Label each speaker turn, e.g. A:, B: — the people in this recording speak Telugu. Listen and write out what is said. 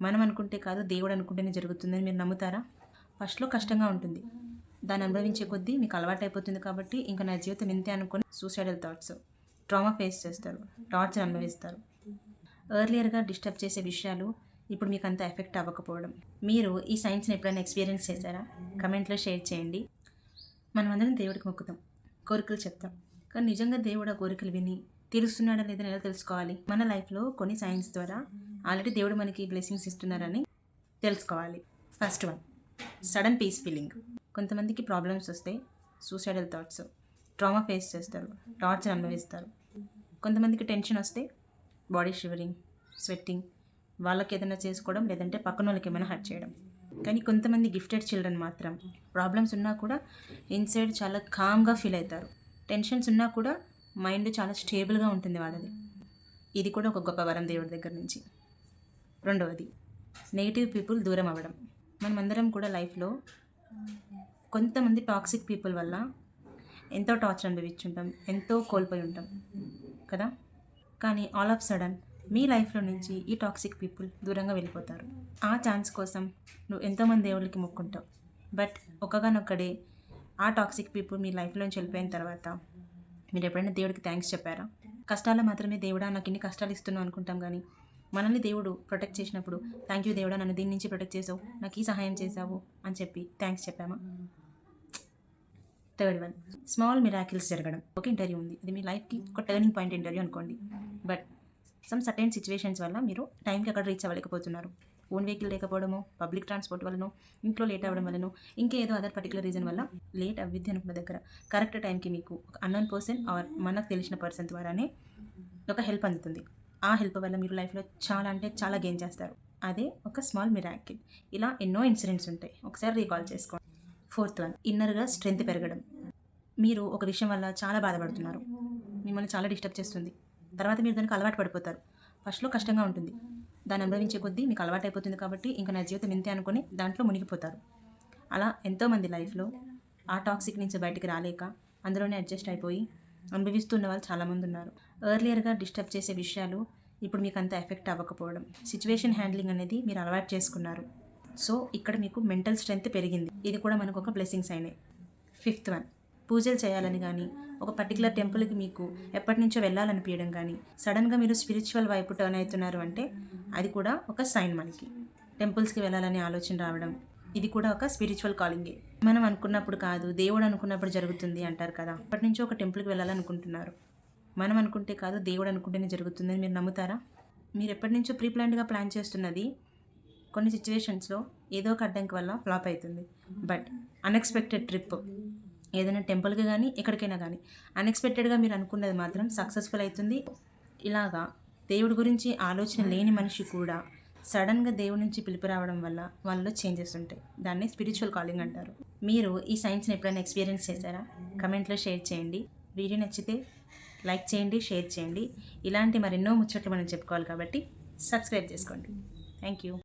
A: మనం అనుకుంటే కాదు, దేవుడు అనుకుంటేనే జరుగుతుందని మీరు నమ్ముతారా? ఫస్ట్లో కష్టంగా ఉంటుంది, దాన్ని అనుభవించే కొద్దీ మీకు అలవాటు అయిపోతుంది. కాబట్టి ఇంకా నా జీవితం ఇంతే అనుకొని సూసైడల్ థాట్స్, ట్రామా ఫేస్ చేస్తారు, టార్చర్ అనుభవిస్తారు. ఎర్లియర్గా డిస్టర్బ్ చేసే విషయాలు ఇప్పుడు మీకు అంత ఎఫెక్ట్ అవ్వకపోవడం. మీరు ఈ సైన్స్ని ఎప్పుడైనా ఎక్స్పీరియన్స్ చేశారా? కమెంట్లో షేర్ చేయండి. మనం అందరం దేవుడికి మొక్కుతాం, కోరికలు చెప్తాం, కానీ నిజంగా దేవుడు ఆ కోరికలు విని తీరుస్తున్నాడా లేదని ఎలా తెలుసుకోవాలి? మన లైఫ్లో కొన్ని సైన్స్ ద్వారా ఆల్రెడీ దేవుడు మనకి బ్లెస్సింగ్స్ ఇస్తున్నారని తెలుసుకోవాలి. First one, sudden peace feeling. కొంతమందికి ప్రాబ్లమ్స్ వస్తాయి, సూసైడల్ థాట్స్, ట్రామా ఫేస్ చేస్తారు, టార్చర్ అనుభవిస్తారు. కొంతమందికి టెన్షన్ వస్తే బాడీ షివరింగ్, స్వెట్టింగ్, వాళ్ళకి ఏదైనా చేసుకోవడం, లేదంటే పక్కన వాళ్ళకి ఏమైనా హర్ట్ చేయడం. కానీ కొంతమంది గిఫ్టెడ్ చిల్డ్రన్ మాత్రం ప్రాబ్లమ్స్ ఉన్నా కూడా ఇన్సైడ్ చాలా కామ్గా ఫీల్ అవుతారు. టెన్షన్స్ ఉన్నా కూడా మైండ్ చాలా స్టేబుల్గా ఉంటుంది వాళ్ళది. ఇది కూడా ఒక గొప్ప వరం దేవుడి దగ్గర నుంచి. రెండవది, నెగిటివ్ పీపుల్ దూరం అవ్వడం. మనమందరం కూడా లైఫ్లో కొంతమంది టాక్సిక్ పీపుల్ వల్ల ఎంతో టార్చర్ అనుభవించుంటాం, ఎంతో కోల్పోయి ఉంటాం కదా. కానీ ఆల్ ఆఫ్ సడన్ మీ లైఫ్లో నుంచి ఈ టాక్సిక్ పీపుల్ దూరంగా వెళ్ళిపోతారు. ఆ ఛాన్స్ కోసం నువ్వు ఎంతోమంది దేవుళ్ళకి మొక్కుంటావు, బట్ ఒకగానొక్కడే ఆ టాక్సిక్ పీపుల్ మీ లైఫ్లోంచి వెళ్ళిపోయిన తర్వాత మీరు ఎప్పుడైనా దేవుడికి థ్యాంక్స్ చెప్పారా? కష్టాల్లో మాత్రమే దేవుడా నాకు ఇన్ని కష్టాలు ఇస్తున్నావు అనుకుంటాం, కానీ మనల్ని దేవుడు ప్రొటెక్ట్ చేసినప్పుడు థ్యాంక్ యూ దేవుడా, నన్ను దీని నుంచి ప్రొటెక్ట్ చేసావు, నాకు ఈ సహాయం చేసావు అని చెప్పి థ్యాంక్స్ చెప్పామా? థర్డ్ వన్, స్మాల్ మిరాకిల్స్ జరగడం. ఒక ఇంటర్వ్యూ ఉంది, ఇది మీ లైఫ్కి ఒక టర్నింగ్ పాయింట్ ఇంటర్వ్యూ అనుకోండి, బట్ సమ్ సర్టెన్ సిచ్యువేషన్స్ వల్ల మీరు టైంకి అక్కడ రీచ్ అవ్వలేకపోతున్నారు. ఓన్ వెహికల్ లేకపోవడమో, పబ్లిక్ ట్రాన్స్పోర్ట్ వల్లనో, ఇంట్లో లేట్ అవ్వడం వల్లనో, ఇంకేదో అదర్ పర్టికులర్ రీజన్ వల్ల లేట్ అవ్విద్ది అనుకున్న దగ్గర కరెక్ట్ టైంకి మీకు ఒక అన్నోన్ పర్సన్ ఆర్ మనకు తెలిసిన పర్సన్ ద్వారానే ఒక హెల్ప్ అందుతుంది. ఆ హెల్ప్ వల్ల మీరు లైఫ్లో చాలా అంటే చాలా గెయిన్ చేస్తారు. అదే ఒక స్మాల్ మిరాకిల్. ఇలా ఎన్నో ఇన్సిడెంట్స్ ఉంటాయి, ఒకసారి రీకాల్ చేసుకోండి. ఫోర్త్ వన్, ఇన్నర్గా స్ట్రెంత్ పెరగడం. మీరు ఒక విషయం వల్ల చాలా బాధపడుతున్నారు, మిమ్మల్ని చాలా డిస్టర్బ్ చేస్తుంది, తర్వాత మీరు దానికి అలవాటు పడిపోతారు. ఫస్ట్లో కష్టంగా ఉంటుంది, దాన్ని అనుభవించే కొద్దీ మీకు అలవాటు అయిపోతుంది. కాబట్టి ఇంకా నా జీవితం ఇంతే అనుకొని దాంట్లో మునిగిపోతారు. అలా ఎంతోమంది లైఫ్లో ఆ టాక్సిక్ నుంచి బయటికి రాలేక అందులోనే అడ్జస్ట్ అయిపోయి అనుభవిస్తున్న వాళ్ళు చాలామంది ఉన్నారు. ఎర్లియర్గా డిస్టర్బ్ చేసే విషయాలు ఇప్పుడు మీకు అంత ఎఫెక్ట్ అవ్వకపోవడం, సిచ్యువేషన్ హ్యాండ్లింగ్ అనేది మీరు అలవాటు చేసుకున్నారు. సో ఇక్కడ మీకు మెంటల్ స్ట్రెంగ్త్ పెరిగింది, ఇది కూడా మనకు ఒక బ్లెస్సింగ్స్ అయినాయి. ఫిఫ్త్ వన్, పూజలు చేయాలని కానీ ఒక పర్టికులర్ టెంపుల్కి మీకు ఎప్పటి నుంచో వెళ్ళాలనిపించడం కానీ సడన్గా మీరు స్పిరిచువల్ వైపు టర్న్ అవుతున్నారు అంటే అది కూడా ఒక సైన్. మనకి టెంపుల్స్కి వెళ్ళాలని ఆలోచన రావడం, ఇది కూడా ఒక స్పిరిచువల్ కాలింగే. మనం అనుకున్నప్పుడు కాదు, దేవుడు అనుకున్నప్పుడు జరుగుతుంది అంటారు కదా. అప్పటి నుంచో ఒక టెంపుల్కి వెళ్ళాలనుకుంటున్నారు, మనం అనుకుంటే కాదు, దేవుడు అనుకుంటేనే జరుగుతుందని మీరు నమ్ముతారా? మీరు ఎప్పటి నుంచో ప్రీప్లాన్డ్గా ప్లాన్ చేస్తున్నది కొన్ని సిచ్యువేషన్స్లో ఏదో ఒక అడ్డంకి వల్ల ఫ్లాప్ అవుతుంది. బట్ అన్ఎక్స్పెక్టెడ్ ట్రిప్ ఏదైనా టెంపుల్కి కానీ ఎక్కడికైనా కానీ అన్ఎక్స్పెక్టెడ్గా మీరు అనుకున్నది మాత్రం సక్సెస్ఫుల్ అవుతుంది. ఇలాగా దేవుడి గురించి ఆలోచన లేని మనిషి కూడా సడన్గా దేవుడి నుంచి పిలుపు రావడం వల్ల వాళ్ళలో చేంజెస్ ఉంటాయి. దాన్ని స్పిరిచువల్ కాలింగ్ అంటారు. మీరు ఈ సైన్స్ని ఎప్పుడైనా ఎక్స్పీరియన్స్ చేశారా? కమెంట్లో షేర్ చేయండి. వీడియో నచ్చితే లైక్ చేయండి, షేర్ చేయండి. ఇలాంటి మరెన్నో ముచ్చట్లు మనం చెప్పుకోవాలి కాబట్టి సబ్స్క్రైబ్ చేసుకోండి. Thank you.